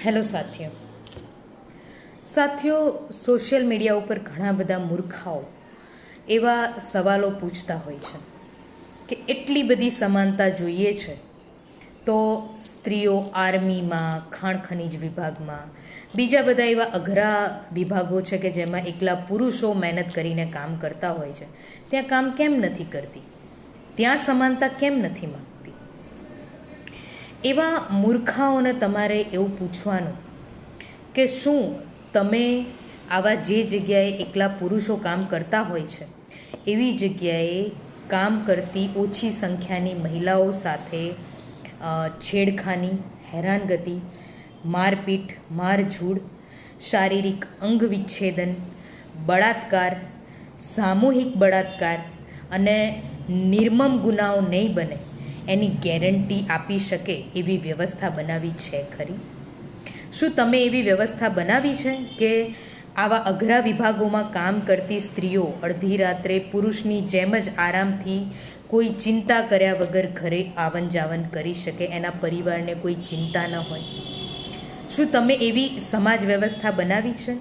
Hello સાથીઓ, social media ઉપર ઘણા બધા મૂર્ખાઓ એવા સવાલો પૂછતા હોય છે કે એટલી બધી સમાનતા જોઈએ છે તો સ્ત્રીઓ આર્મીમાં, ખાણ ખનીજ વિભાગમાં, બીજા બધા એવા અઘરા વિભાગો છે કે જેમાં એકલા પુરુષો મહેનત કરીને કામ કરતા હોય છે, ત્યાં કામ કેમ નથી કરતી? ત્યાં સમાનતા કેમ નથી માગતી? એવા મૂર્ખાઓને તમારે એવું પૂછવાનું કે શું તમે આવા જે જગ્યાએ એકલા પુરુષો કામ કરતા હોય છે એવી જગ્યાએ કામ કરતી ઓછી સંખ્યાની મહિલાઓ સાથે છેડખાની, હેરાનગતિ, મારપીટ, મારઝૂડ, શારીરિક અંગ વિચ્છેદન, બળાત્કાર, સામૂહિક બળાત્કાર અને નિર્મમ ગુનાઓ નહીં બને એની ગેરંટી આપી શકે એવી વ્યવસ્થા બનાવી છે ખરી? શું તમે એવી વ્યવસ્થા બનાવી છે કે આવા અઘરા વિભાગોમાં કામ કરતી સ્ત્રીઓ અડધી રાત્રે પુરુષની જેમ જ આરામથી કોઈ ચિંતા કર્યા વગર ઘરે આવન જાવન કરી શકે, એના પરિવારને કોઈ ચિંતા ન હોય? શું તમે એવી સમાજ વ્યવસ્થા બનાવી છે?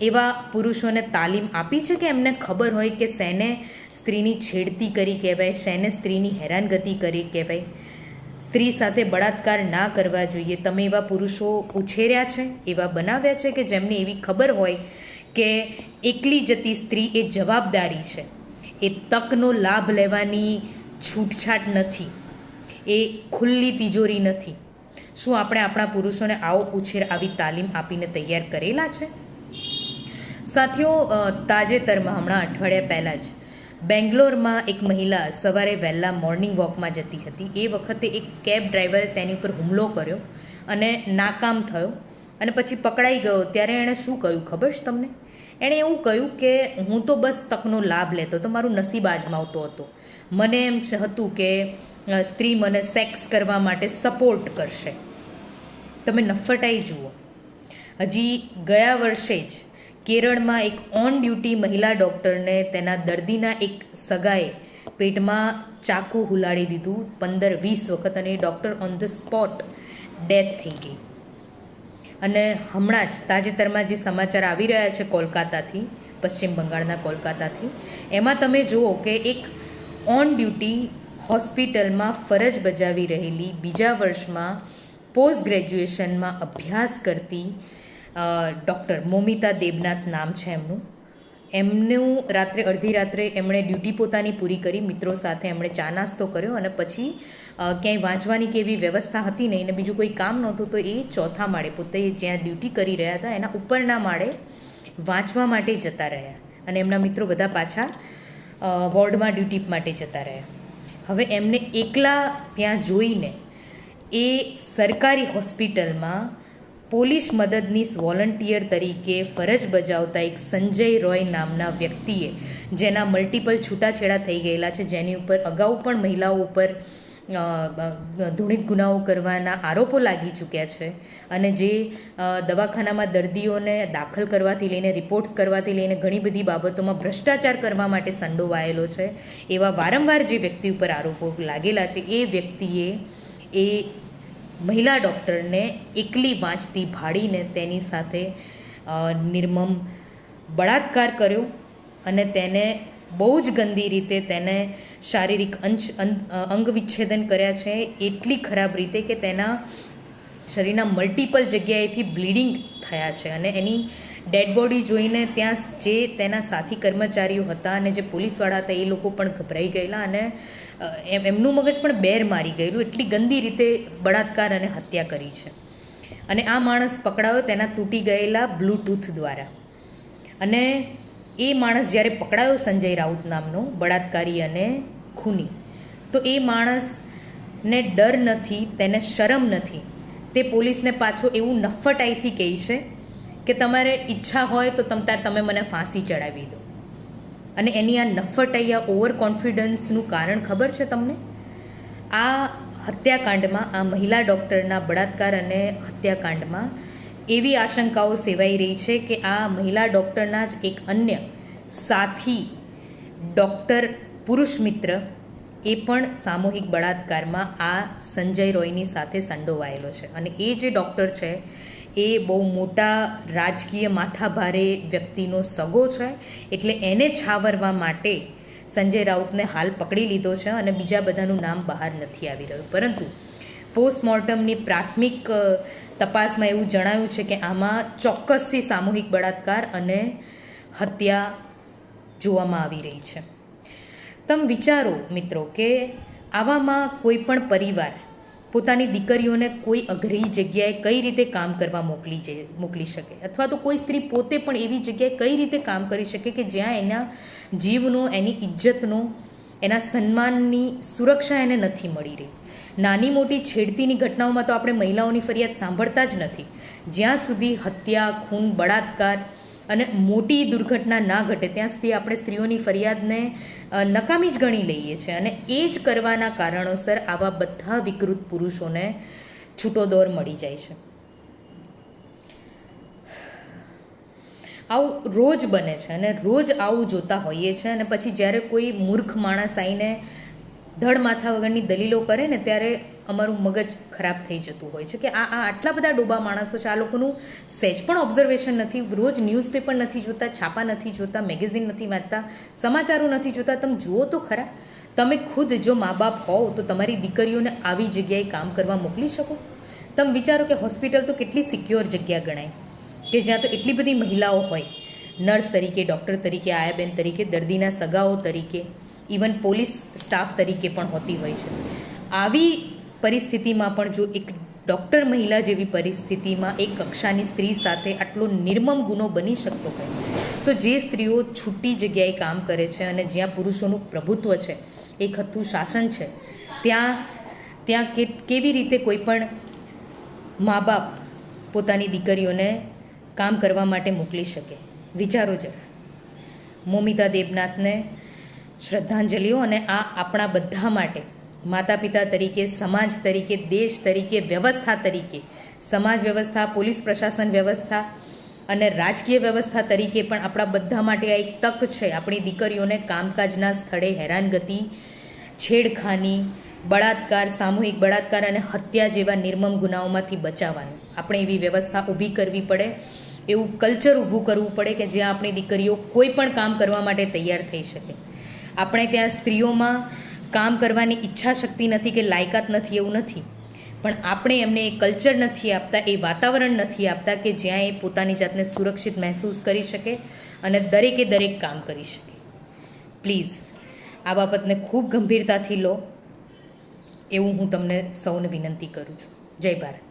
એવા પુરુષોને તાલીમ આપી છે કે એમને ખબર હોય કે શેને સ્ત્રીની છેડતી કરી કહેવાય, શેને સ્ત્રીની હેરાનગતિ કરી કહેવાય, સ્ત્રી સાથે બળાત્કાર ના કરવા જોઈએ? તમે એવા પુરુષો ઉછેર્યા છે, એવા બનાવ્યા છે કે જેમને એવી ખબર હોય કે એકલી જતી સ્ત્રી એ જવાબદારી છે, એ તકનો લાભ લેવાની છૂટછાટ નથી, એ ખુલ્લી તિજોરી નથી? શું આપણે આપણા પુરુષોને આવો ઉછેર, આવી તાલીમ આપીને તૈયાર કરેલા છે? સાથીઓ, તાજેતરમાં હમણાં અઠવાડિયા પહેલાં જ બેંગ્લોરમાં એક મહિલા સવારે વહેલા મોર્નિંગ વોકમાં જતી હતી. એ વખતે એક કેબ ડ્રાઈવરે તેની ઉપર હુમલો કર્યો અને નાકામ થયો અને પછી પકડાઈ ગયો. ત્યારે એણે શું કહ્યું ખબર છે તમને? એણે એવું કહ્યું કે હું તો બસ તકનો લાભ લેતો હતો, મારું નસીબ આજમાવતો હતો, મને એમ હતું કે સ્ત્રી મને સેક્સ કરવા માટે સપોર્ટ કરશે. તમે નફટાઈ જુઓ. હજી ગયા વર્ષે જ કેરળમાં એક ઓન ડ્યુટી મહિલા ડૉક્ટરને તેના દર્દીના એક સગાએ પેટમાં ચાકુ હુલાડી દીધું 15-20 વખત અને એ doctor on the spot death થઈ ગઈ. અને હમણાં જ તાજેતરમાં જે સમાચાર આવી રહ્યા છે કોલકાતાથી, પશ્ચિમ બંગાળના કોલકાતાથી, એમાં તમે જુઓ કે એક ઓન ડ્યુટી હોસ્પિટલમાં ફરજ બજાવી રહેલી, બીજા વર્ષમાં પોસ્ટ ગ્રેજ્યુએશનમાં અભ્યાસ કરતી ડૉક્ટર મોમિતા દેબનાથ નામ છે એમનું રાત્રે અડધી રાત્રે એમણે ડ્યુટી પોતાની પૂરી કરી, મિત્રો સાથે એમણે ચા નાસ્તો કર્યો અને પછી ક્યાંય વાંચવાની કે એવી વ્યવસ્થા હતી નહીં ને બીજું કોઈ કામ નહોતું, તો એ ચોથા માળે પોતે જ્યાં ડ્યુટી કરી રહ્યા હતા એના ઉપરના માળે વાંચવા માટે જતા રહ્યા અને એમના મિત્રો બધા પાછા વોર્ડમાં ડ્યુટી માટે જતા રહ્યા. હવે એમને એકલા ત્યાં જોઈને એ સરકારી હોસ્પિટલમાં પોલીસ મદદનીશ વોલન્ટિયર તરીકે ફરજ બજાવતા એક સંજય રોય નામના વ્યક્તિએ, જેના મલ્ટિપલ છૂટાછેડા થઈ ગયેલા છે, જેની ઉપર અગાઉ પણ મહિલાઓ ઉપર ધૂણિત ગુનાઓ કરવાના આરોપો લાગી ચૂક્યા છે અને જે દવાખાનામાં દર્દીઓને દાખલ કરવાથી લઈને રિપોર્ટ્સ કરવાથી લઈને ઘણી બધી બાબતોમાં ભ્રષ્ટાચાર કરવા માટે સંડોવાયેલો છે, એવા વારંવાર જે વ્યક્તિ ઉપર આરોપો લાગેલા છે, એ વ્યક્તિએ એ મહિલા ડૉક્ટરને એકલી વાંચતી ભાડીને તેની સાથે નિર્મમ બળાત્કાર કર્યો અને તેને બહુ જ ગંદી રીતે તેને શારીરિક અંગ વિચ્છેદન કર્યા છે, એટલી ખરાબ રીતે કે તેના શરીરના મલ્ટિપલ જગ્યાએથી બ્લીડિંગ થયા છે અને એની ડેડ બોડી જોઈને ત્યાં જે તેના સાથી કર્મચારીઓ હતા અને જે પોલીસવાળા હતા એ લોકો પણ ગભરાઈ ગયેલા અને એમનું મગજ પણ બેર મારી ગયેલું, એટલી ગંદી રીતે બળાત્કાર અને હત્યા કરી છે. અને આ માણસ પકડાયો તેના તૂટી ગયેલા બ્લૂટૂથ દ્વારા. અને એ માણસ જ્યારે પકડાયો, સંજય રાઉત નામનો બળાત્કારી અને ખૂની, તો એ માણસને ડર નથી, તેને શરમ નથી, તે પોલીસને પાછો એવું નફટાઈથી કહે છે કે તમારે ઈચ્છા હોય તો તમે મને ફાંસી ચડાવી દો. અને એની આ નફટાઈ, આ ઓવર કોન્ફિડન્સનું કારણ ખબર છે તમને? આ હત્યાકાંડમાં, આ મહિલા ડૉક્ટરના બળાત્કાર અને હત્યાકાંડમાં એવી આશંકાઓ સેવાઈ રહી છે કે આ મહિલા ડૉક્ટરના જ એક અન્ય સાથી ડૉક્ટર પુરુષ મિત્ર એ પણ સામૂહિક બળાત્કારમાં આ સંજય રોયની સાથે સંડોવાયેલો છે. અને એ જે ડૉક્ટર છે એ બહુ મોટા રાજકીય માથાભારે વ્યક્તિનો સગો છે, એટલે એને છાવરવા માટે સંજય રાઉતને હાલ પકડી લીધો છે અને બીજા બધાનું નામ બહાર નથી આવી રહ્યું. પરંતુ પોસ્ટમોર્ટમની પ્રાથમિક તપાસમાં એવું જણાવ્યું છે કે આમાં ચોક્કસથી સામૂહિક બળાત્કાર અને હત્યા જોવામાં આવી રહી છે. તમે વિચારો મિત્રો કે આવામાં કોઈ પણ પરિવાર પોતાની દીકરીઓને કોઈ અઘરી જગ્યાએ કઈ રીતે કામ કરવા મોકલી શકે, અથવા તો કોઈ સ્ત્રી પોતે પણ એવી જગ્યાએ કઈ રીતે કામ કરી શકે કે જ્યાં એના જીવનો, એની ઇજ્જતનો, એના સન્માનની સુરક્ષા એને નથી મળી રહી. નાની મોટી છેડતીની ઘટનાઓમાં તો આપણે મહિલાઓની ફરિયાદ સાંભળતા જ નથી. જ્યાં સુધી હત્યા, ખૂન, બળાત્કાર અને મોટી દુર્ઘટના ના ઘટે ત્યાં સુધી આપણે સ્ત્રીઓની ફરિયાદને નકામી જ ગણી લઈએ છીએ. અને એ જ કરવાના કારણોસર આવા બધા વિકૃત પુરુષોને છૂટો દોર મળી જાય છે. આવું રોજ બને છે અને રોજ આવું જોતા હોઈએ છીએ. અને પછી જ્યારે કોઈ મૂર્ખ માણસ આવીને ધડ માથા વગરની દલીલો કરે ને ત્યારે અમારું મગજ ખરાબ થઈ જતું હોય છે કે આટલા બધા ડોબા માણસો છે, આ લોકોનું સહેજ પણ ઓબ્ઝર્વેશન નથી, રોજ ન્યૂઝપેપર નથી જોતા, છાપા નથી જોતા, મેગેઝિન નથી વાંચતા, સમાચારો નથી જોતા. તમે જુઓ તો ખરા, તમે ખુદ જો મા બાપ હોવ તો તમારી દીકરીઓને આવી જગ્યાએ કામ કરવા મોકલી શકો? તમે વિચારો કે હોસ્પિટલ તો કેટલી સિક્યોર જગ્યા ગણાય કે જ્યાં તો એટલી બધી મહિલાઓ હોય, નર્સ તરીકે, ડૉક્ટર તરીકે, આયાબેન તરીકે, દર્દીના સગાઓ તરીકે, ઇવન પોલીસ સ્ટાફ તરીકે પણ હોતી હોય છે. આવી પરિસ્થિતિમાં પણ જો એક ડૉક્ટર મહિલા જેવી પરિસ્થિતિમાં એક કક્ષાની સ્ત્રી સાથે આટલો નિર્મમ ગુનો બની શકતો હોય, તો જે સ્ત્રીઓ છૂટી જગ્યાએ કામ કરે છે અને જ્યાં પુરુષોનું પ્રભુત્વ છે, એક હતું શાસન છે, ત્યાં કેવી રીતે કોઈ પણ મા બાપ પોતાની દીકરીઓને કામ કરવા માટે મોકલી શકે? વિચારો જરા. મોમિતા દેબનાથને શ્રદ્ધાંજલિઓ. અને આ આપણા બધા માટે માતા પિતા તરીકે, સમાજ તરીકે, દેશ તરીકે, વ્યવસ્થા તરીકે, સમાજ વ્યવસ્થા, પોલીસ પ્રશાસન વ્યવસ્થા અને રાજકીય વ્યવસ્થા તરીકે પણ આપણા બધા માટે આ એક તક છે આપણી દીકરીઓને કામકાજના સ્થળે હેરાનગતિ, છેડખાની, બળાત્કાર, સામૂહિક બળાત્કાર અને હત્યા જેવા નિર્મમ ગુનાઓમાંથી બચાવવાનું. આપણે એવી વ્યવસ્થા ઊભી કરવી પડે, એવું કલ્ચર ઊભું કરવું પડે કે જ્યાં આપણી દીકરીઓ કોઈ પણ કામ કરવા માટે તૈયાર થઈ શકે. આપણે ત્યાં સ્ત્રીઓમાં કામ કરવાની ઈચ્છા શક્તિ નથી કે લાયકાત નથી એવું નથી, પણ આપણે એમને એ કલ્ચર નથી આપતા, એ વાતાવરણ નથી આપતા કે જ્યાં એ પોતાની જાતને સુરક્ષિત મહેસૂસ કરી શકે અને દરેકે દરેક કામ કરી શકે. પ્લીઝ આ બાબતને ખૂબ ગંભીરતાથી લો એવું હું તમને સૌને વિનંતી કરું છું. જય ભારત.